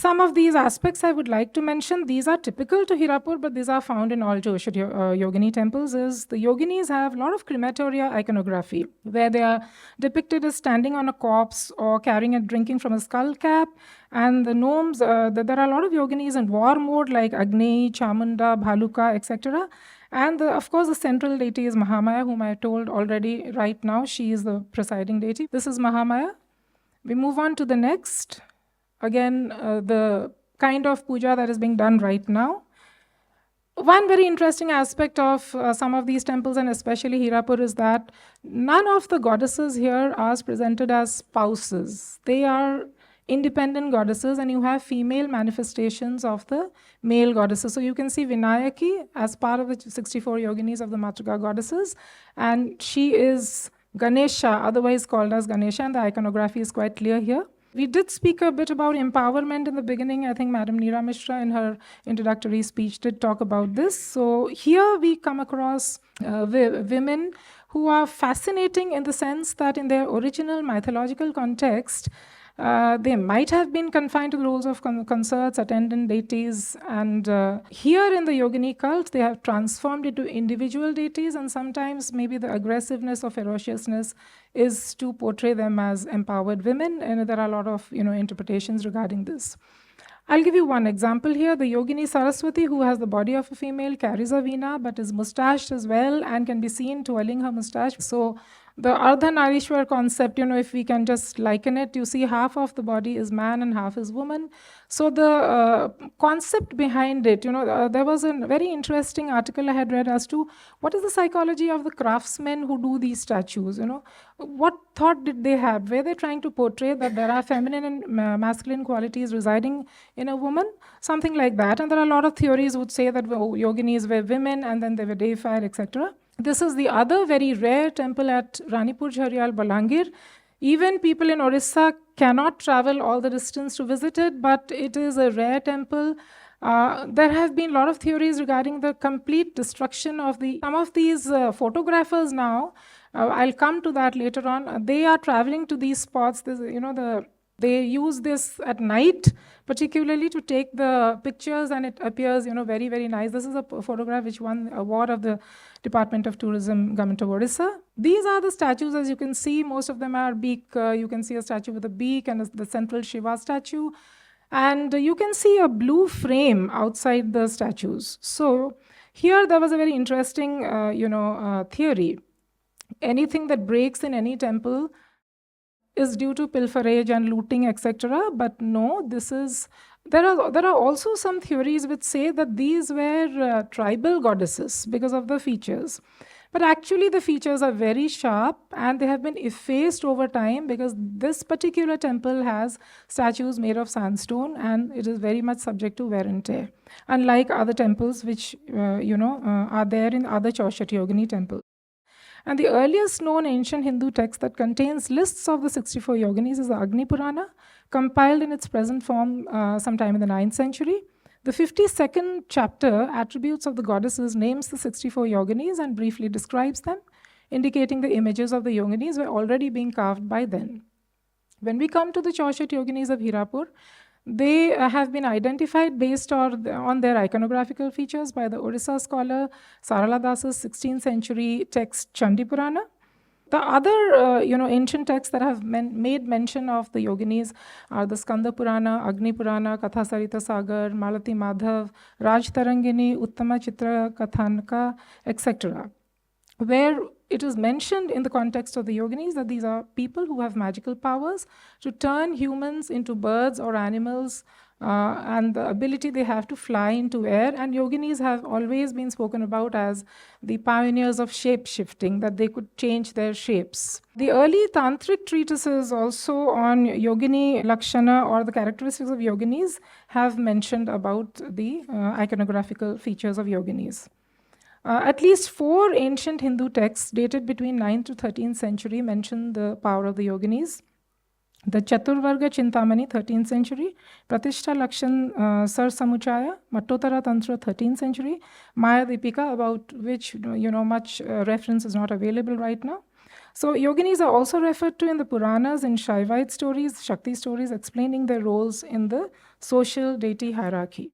Some of these aspects I would like to mention. These are typical to Hirapur, but these are found in all Chausath Yogini temples. Is the Yoginis have a lot of crematoria iconography, where they are depicted as standing on a corpse or carrying and drinking from a skull cap. And the gnomes, there are a lot of Yoginis in war mode, like Agni, Chamunda, Bhaluka, etc. And of course, the central deity is Mahamaya, whom I told already right now. She is the presiding deity. This is Mahamaya. We move on to the next. Again, the kind of puja that is being done right now. One very interesting aspect of some of these temples, and especially Hirapur, is that none of the goddesses here are presented as spouses. They are independent goddesses, and you have female manifestations of the male goddesses. So you can see Vinayaki as part of the 64 yoginis of the Matrika goddesses, and she is Ganesha, otherwise called as Ganesha, and the iconography is quite clear here. We did speak a bit about empowerment in the beginning. I think Madam Neera Mishra in her introductory speech did talk about this. So here we come across women who are fascinating in the sense that in their original mythological context, they might have been confined to the roles of consorts, attendant deities, and here in the Yogini cult, they have transformed into individual deities, and sometimes maybe the aggressiveness or ferociousness is to portray them as empowered women, and there are a lot of interpretations regarding this. I'll give you one example here. The Yogini Saraswati, who has the body of a female, carries a veena, but is mustached as well and can be seen twirling her mustache. So the Ardhanarishwar concept, if we can just liken it, you see half of the body is man and half is woman. So the concept behind it, there was a very interesting article I had read as to what is the psychology of the craftsmen who do these statues, What thought did they have? Were they trying to portray that there are feminine and masculine qualities residing in a woman? Something like that. And there are a lot of theories would say that yoginis were women and then they were deified, etc. This is the other very rare temple at Ranipur Jharial, Balangir. Even people in Odisha cannot travel all the distance to visit it, but it is a rare temple. There have been a lot of theories regarding the complete destruction of some of these photographers now. I'll come to that later on. They are traveling to these spots. They use this at night, particularly to take the pictures, and it appears, very, very nice. This is a photograph which won the award of the Department of Tourism, Government of Odisha. These are the statues, as you can see. Most of them are beak. You can see a statue with a beak and the central Shiva statue. And you can see a blue frame outside the statues. So here there was a very interesting, theory. Anything that breaks in any temple is due to pilferage and looting, etc. But no, there are also some theories which say that these were tribal goddesses because of the features. But actually the features are very sharp and they have been effaced over time because this particular temple has statues made of sandstone and it is very much subject to wear and tear, unlike other temples which are there in other Chausath Yogini temples. And the earliest known ancient Hindu text that contains lists of the 64 yoginis is the Agni Purana, compiled in its present form sometime in the 9th century. The 52nd chapter, Attributes of the Goddesses, names the 64 yoginis and briefly describes them, indicating the images of the yoginis were already being carved by then. When we come to the Chausath yoginis of Hirapur, they have been identified based on their iconographical features by the Odisha scholar Sarala Das's 16th century text Chandi Purana. The other ancient texts that have made mention of the yoginis are the Skanda Purana, Agni Purana, Katha Sarita Sagar, Malati Madhav, Raj Tarangini, Uttama Chitra Kathanaka, etc., where it is mentioned in the context of the yoginis that these are people who have magical powers to turn humans into birds or animals, and the ability they have to fly into air. And yoginis have always been spoken about as the pioneers of shape-shifting, that they could change their shapes. The early tantric treatises also on yogini lakshana, or the characteristics of yoginis, have mentioned about the iconographical features of yoginis. At least 4 ancient Hindu texts dated between 9th to 13th century mention the power of the yoginis. The Chaturvarga Chintamani, 13th century, Pratishta Lakshan Sar Samuchaya, Mattotara Tantra, 13th century, Maya Dipika, about which much reference is not available right now. So Yoginis are also referred to in the Puranas and Shaivite stories, Shakti stories, explaining their roles in the social deity hierarchy.